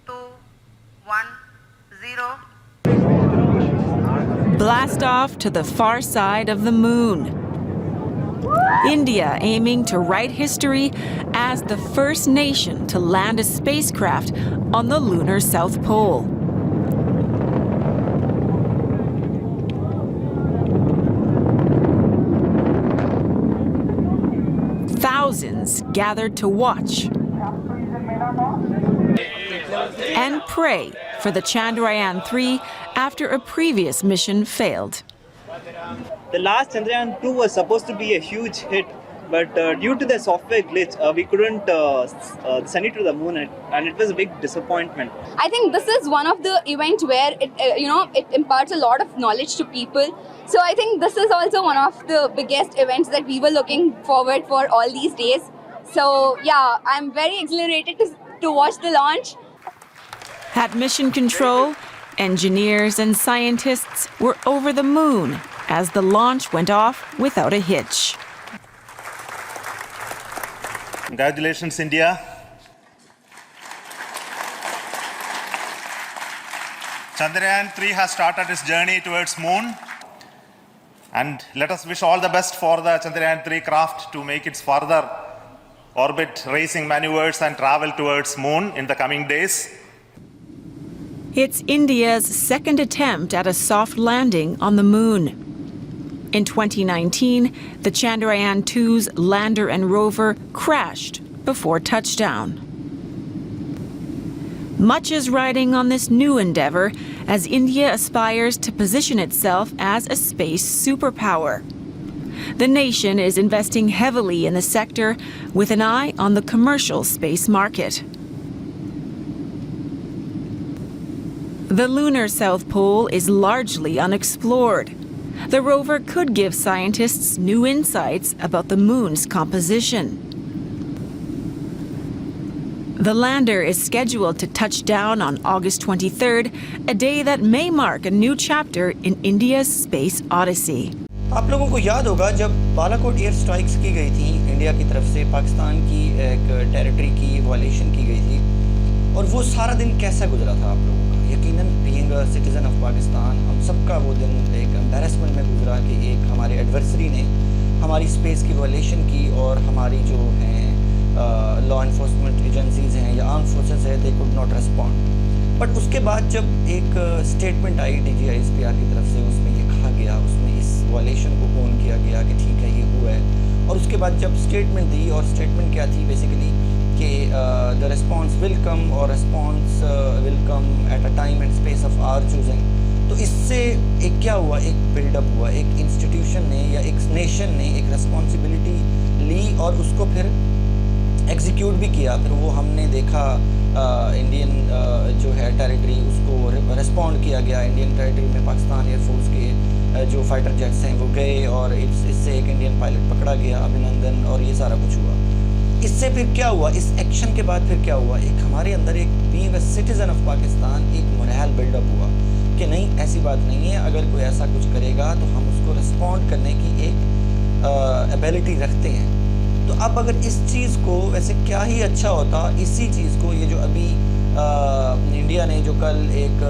2, 1, 0. Blast off to the far side of the moon. India aiming to write history as the first nation to land a spacecraft on the lunar South Pole. Thousands gathered to watch and pray for the Chandrayaan-3 after a previous mission failed. The last Chandrayaan-2 was supposed to be a huge hit, but due to the software glitch, we couldn't send it to the moon, and it was a big disappointment. I think this is one of the events where it imparts a lot of knowledge to people. So I think this is also one of the biggest events that we were looking forward for all these days. So yeah, I'm very exhilarated to watch the launch. At Mission Control, engineers and scientists were over the moon as the launch went off without a hitch. Congratulations, India. Chandrayaan-3 has started its journey towards moon. And let us wish all the best for the Chandrayaan-3 craft to make its further orbit racing maneuvers and travel towards moon in the coming days. It's India's second attempt at a soft landing on the moon. In 2019, the Chandrayaan-2's lander and rover crashed before touchdown. Much is riding on this new endeavor as India aspires to position itself as a space superpower. The nation is investing heavily in the sector with an eye on the commercial space market. The lunar South Pole is largely unexplored. The rover could give scientists new insights about the moon's composition. The lander is scheduled to touch down on August 23rd, a day that may mark a new chapter in India's space odyssey. آپ لوگوں کو یاد ہوگا جب Balakot year strikes کی گئی تھی India کی طرف سے پاکستان کی ایک ٹیریٹری کی وائلیشن کی گئی تھی اور وہ سارا دن کیسا گزرا تھا آپ لوگوں کا یقیناً being a citizen of Pakistan ہم سب کا وہ دن ایک امبیرسمنٹ میں گزرا کہ ایک ہمارے ایڈورسری نے ہماری اسپیس کی وائلیشن کی اور ہماری جو ہیں لا انفورسمنٹ ایجنسیز ہیں یا آرم فورسز ہیں they could not respond but اس کے بعد جب ایک statement I D G I S P R کی طرف سے اس میں یہ کہا گیا اس میں اس وائلیشن کو اون کیا گیا کہ ٹھیک ہے یہ ہوا ہے اور اس کے بعد جب اسٹیٹمنٹ دی اور اسٹیٹمنٹ کیا تھی بیسیکلی کہ دا ریسپانس ول کم اور response will come at a time and space of our choosing تو اس سے ایک کیا ہوا ایک بلڈ اپ ہوا ایک انسٹیٹیوشن نے یا ایک نیشن نے ایک ریسپانسبلٹی لی اور اس کو پھر ایگزیکیوٹ بھی کیا پھر وہ ہم نے دیکھا انڈین جو ہے ٹیریٹری اس کو ریسپونڈ کیا گیا انڈین ٹیریٹری میں پاکستان ایئر فورس کے جو فائٹر جیٹس ہیں وہ گئے اور اس سے ایک انڈین پائلٹ پکڑا گیا ابھینندن اور یہ سارا کچھ ہوا اس سے پھر کیا ہوا اس ایکشن کے بعد پھر کیا ہوا ایک ہمارے اندر ایک being a citizen of Pakistan ایک مورال بلڈ اپ ہوا کہ نہیں ایسی بات نہیں ہے اگر کوئی ایسا کچھ کرے گا تو ہم اس کو ریسپونڈ کرنے کی ایک ایبیلٹی رکھتے ہیں تو اب اگر اس چیز کو ویسے کیا ہی اچھا ہوتا اسی چیز کو یہ جو ابھی انڈیا نے جو کل ایک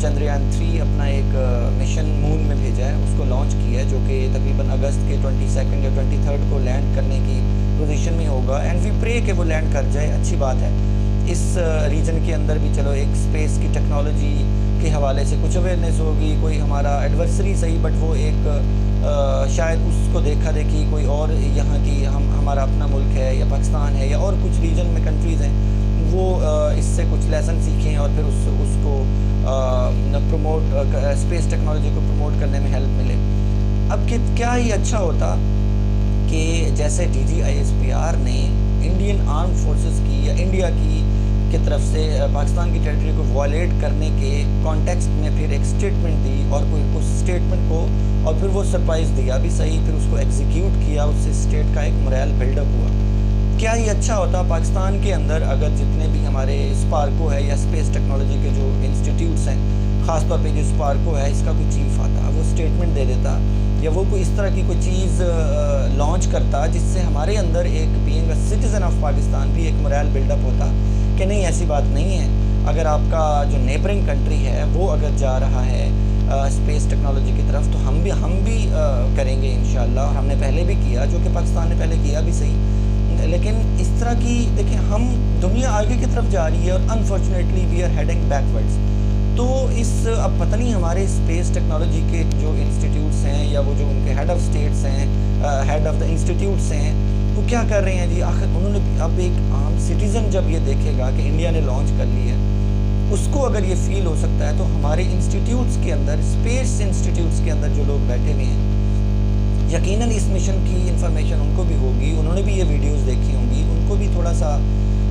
چندریان-3 اپنا ایک مشن مون میں بھیجا ہے اس کو لانچ کیا ہے جو کہ تقریباً اگست کے 22 یا 23 کو لینڈ کرنے کی پوزیشن میں ہوگا اینڈ وی پرے کہ وہ لینڈ کر جائے اچھی بات ہے اس ریجن کے اندر بھی چلو ایک اسپیس کی ٹیکنالوجی کے حوالے سے کچھ اویئرنیس ہوگی کوئی ہمارا ایڈورسری صحیح بٹ وہ ایک شاید اس کو دیکھا دیکھی کوئی اور یہاں کی ہمارا اپنا ملک ہے یا پاکستان ہے یا اور کچھ ریجن میں کنٹریز ہیں وہ اس سے کچھ لیسن سیکھیں اور پھر اس کو پروموٹ اسپیس ٹیکنالوجی کو پروموٹ کرنے میں ہیلپ ملے اب کیا ہی اچھا ہوتا کہ جیسے D G I S P R نے انڈین آرم فورسز کی یا انڈیا کی طرف سے پاکستان کی ٹیریٹری کو وائلیٹ کرنے کے کانٹیکسٹ میں پھر ایک اسٹیٹمنٹ دی اور کوئی اس اسٹیٹمنٹ کو اور پھر وہ سرپرائز دیا بھی صحیح پھر اس کو ایگزیکیوٹ کیا اس سے اسٹیٹ کا ایک مورال بلڈ اپ ہوا کیا ہی اچھا ہوتا پاکستان کے اندر اگر جتنے بھی ہمارے اسپارکو ہے یا اسپیس ٹیکنالوجی کے جو انسٹیٹیوٹس ہیں خاص طور پہ جو اسپارکو ہے اس کا کوئی چیف آتا وہ اسٹیٹمنٹ دے دیتا یا وہ کوئی اس طرح کی کوئی چیز لانچ کرتا جس سے ہمارے اندر ایک being a citizen of Pakistan بھی ایک مورال بلڈ اپ ہوتا کہ نہیں ایسی بات نہیں ہے اگر آپ کا جو نیبرنگ کنٹری ہے وہ اگر جا رہا ہے اسپیس ٹیکنالوجی کی طرف تو ہم بھی کریں گے انشاءاللہ. اور ہم نے پہلے بھی کیا, جو کہ پاکستان نے پہلے کیا بھی صحیح, لیکن اس طرح کی دیکھیں ہم دنیا آگے کی طرف جا رہی ہے اور unfortunately we are heading backwards. تو اب پتہ نہیں ہمارے اسپیس ٹیکنالوجی کے جو انسٹیٹیوٹس ہیں یا وہ جو ان کے ہیڈ آف اسٹیٹس ہیں, ہیڈ آف دا انسٹیٹیوٹس ہیں, وہ کیا کر رہے ہیں جی. آخر انہوں نے اب ایک عام سٹیزن جب یہ دیکھے گا کہ انڈیا نے لانچ کر لی ہے, اس کو اگر یہ فیل ہو سکتا ہے تو ہمارے انسٹیٹیوٹس کے اندر, اسپیس انسٹیٹیوٹس کے اندر جو لوگ بیٹھے ہوئے ہیں, یقیناً اس مشن کی انفارمیشن ان کو بھی ہوگی, انہوں نے بھی یہ ویڈیوز دیکھی ہوں گی, ان کو بھی تھوڑا سا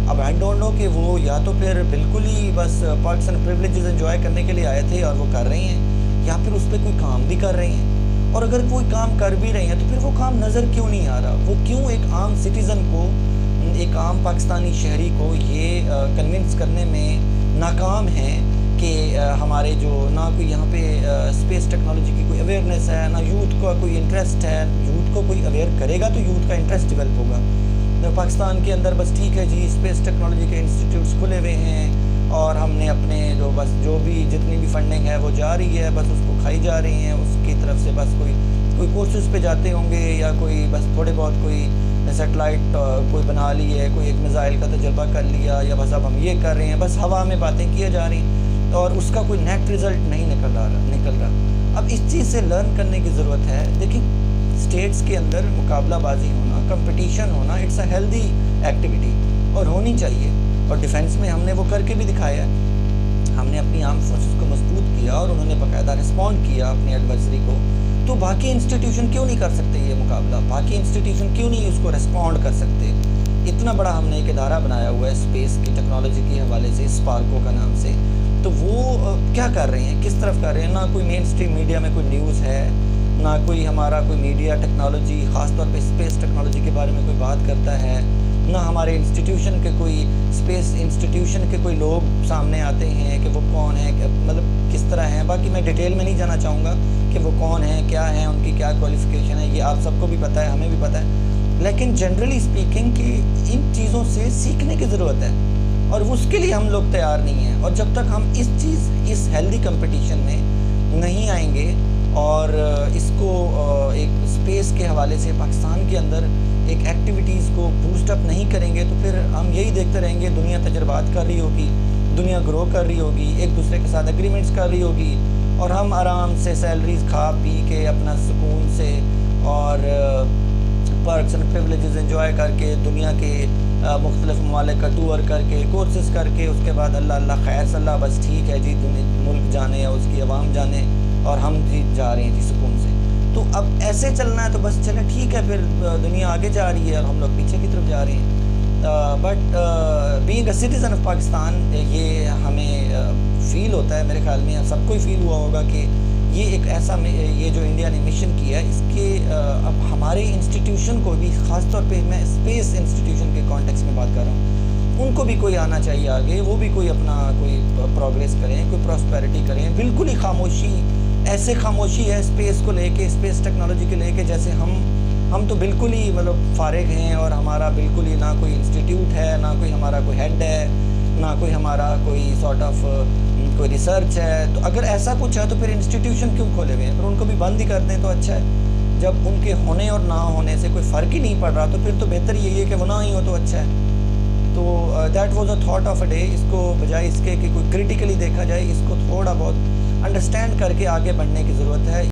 اب آئی ڈونٹ نو کہ وہ یا تو پھر بالکل ہی بس پاکستان پریولیجز انجوائے کرنے کے لیے آئے تھے اور وہ کر رہے ہیں, یا پھر اس پہ کوئی کام بھی کر رہے ہیں. اور اگر کوئی کام کر بھی رہے ہیں تو پھر وہ کام نظر کیوں نہیں آ رہا؟ وہ کیوں ایک عام سٹیزن کو, ایک عام پاکستانی شہری کو یہ کنونس کرنے میں ناکام ہیں کہ ہمارے جو نہ کوئی یہاں پہ اسپیس ٹیکنالوجی کی کوئی اویئرنیس ہے, نہ یوتھ کا کوئی انٹرسٹ ہے. یوتھ کو کوئی اویئر کرے گا تو یوتھ کا انٹرسٹ ڈیولپ ہوگا. پاکستان کے اندر بس ٹھیک ہے جی اسپیس ٹیکنالوجی کے انسٹیٹیوٹس کھلے ہوئے ہیں اور ہم نے اپنے جو بھی جتنی بھی فنڈنگ ہے وہ جا رہی ہے, بس اس کو کھائی جا رہی ہیں, اس کی طرف سے بس کوئی کورسز پہ جاتے ہوں گے, یا کوئی بس تھوڑے بہت کوئی سیٹلائٹ کوئی بنا لی ہے, کوئی ایک میزائل کا تجربہ کر لیا, یا بس اب ہم یہ کر رہے ہیں, بس ہوا میں باتیں کیے جا رہی ہیں اور اس کا کوئی نیٹ رزلٹ نہیں نکل رہا. اب اس چیز سے لرن کرنے کی ضرورت ہے. دیکھیں اسٹیٹس کے اندر مقابلہ بازی ہونا, کمپٹیشن ہونا, اٹس اے ہیلدی ایکٹیویٹی اور ہونی چاہیے. اور ڈیفینس میں ہم نے وہ کر کے بھی دکھایا ہے. ہم نے اپنی آرم فورسز کو مضبوط کیا اور انہوں نے باقاعدہ رسپونڈ کیا اپنی ایڈوائزری کو. تو باقی انسٹیٹیوشن کیوں نہیں کر سکتے یہ مقابلہ؟ باقی انسٹیٹیوشن کیوں نہیں اس کو رسپونڈ کر سکتے؟ اتنا بڑا ہم نے ایک ادارہ بنایا ہوا ہے اسپیس کی ٹیکنالوجی کے حوالے سے, اسپارکو کا نام سے. تو وہ کیا کر رہے ہیں, کس طرف کر رہے ہیں؟ نہ کوئی مین اسٹریم میڈیا میں کوئی نیوز ہے, نہ کوئی ہمارا کوئی میڈیا ٹیکنالوجی خاص طور پہ اسپیس ٹیکنالوجی کے بارے میں کوئی بات کرتا ہے, نہ ہمارے انسٹیٹیوشن کے کوئی اسپیس انسٹیٹیوشن کے کوئی لوگ سامنے آتے ہیں کہ وہ کون ہیں, مطلب کس طرح ہیں. باقی میں ڈیٹیل میں نہیں جانا چاہوں گا کہ وہ کون ہیں, کیا ہیں, ان کی کیا کوالیفیکیشن ہے, یہ آپ سب کو بھی پتہ ہے, ہمیں بھی پتہ ہے. لیکن جنرلی اسپیکنگ کہ ان چیزوں سے سیکھنے کی ضرورت ہے اور اس کے لیے ہم لوگ تیار نہیں ہیں. اور جب تک ہم اس ہیلدی کمپٹیشن میں نہیں آئیں گے اور اس کو ایک اسپیس کے حوالے سے پاکستان کے اندر ایک ایکٹیویٹیز کو بوسٹ اپ نہیں کریں گے تو پھر ہم یہی دیکھتے رہیں گے. دنیا تجربات کر رہی ہوگی, دنیا گرو کر رہی ہوگی, ایک دوسرے کے ساتھ ایگریمنٹس کر رہی ہوگی, اور ہم آرام سے سیلریز کھا پی کے اپنا سکون سے اور پرکس اینڈ پریولیجز انجوائے کر کے دنیا کے مختلف ممالک کا ٹور کر کے, کورسز کر کے, اس کے بعد اللہ خیر صلی اللہ, بس ٹھیک ہے جی ملک جانے یا اس کی عوام جانے اور ہم جی جا رہے ہیں جی سکون سے. تو اب ایسے چلنا ہے تو بس چلیں ٹھیک ہے, پھر دنیا آگے جا رہی ہے اور ہم لوگ پیچھے کی طرف جا رہے ہیں. But being a citizen of Pakistan یہ ہمیں فیل ہوتا ہے, میرے خیال میں سب کو ہی فیل ہوا ہوگا کہ یہ ایک ایسا یہ جو انڈیا نے مشن کیا ہے اس کے اب ہمارے انسٹیٹیوشن کو بھی, خاص طور پہ میں اسپیس انسٹیٹیوشن کے کانٹیکس میں بات کر رہا ہوں, ان کو بھی کوئی آنا چاہیے آگے, وہ بھی کوئی اپنا کوئی پروگریس کریں, کوئی پراسپیرٹی کریں. بالکل ہی خاموشی, ایسے خاموشی ہے اسپیس کو لے کے, اسپیس ٹیکنالوجی کے لے کے, جیسے ہم تو بالکل ہی مطلب فارغ ہیں اور ہمارا بالکل ہی نہ کوئی انسٹیٹیوٹ ہے, نہ کوئی ہمارا کوئی ہیڈ ہے, نہ کوئی ہمارا کوئی سارٹ آف کوئی ریسرچ ہے. تو اگر ایسا کچھ ہے تو پھر انسٹیٹیوشن کیوں کھولے ہوئے ہیں؟ پھر ان کو بھی بند ہی کر دیں تو اچھا ہے. جب ان کے ہونے اور نہ ہونے سے کوئی فرق ہی نہیں پڑ رہا تو پھر تو بہتر یہی ہے کہ وہ نہ ہی ہو تو اچھا ہے. تو that was a thought of a day. اس کو بجائے اس کے کہ کوئی کریٹیکلی دیکھا جائے, اس کو تھوڑا بہت انڈرسٹینڈ کر کے آگے بڑھنے کی ضرورت ہے.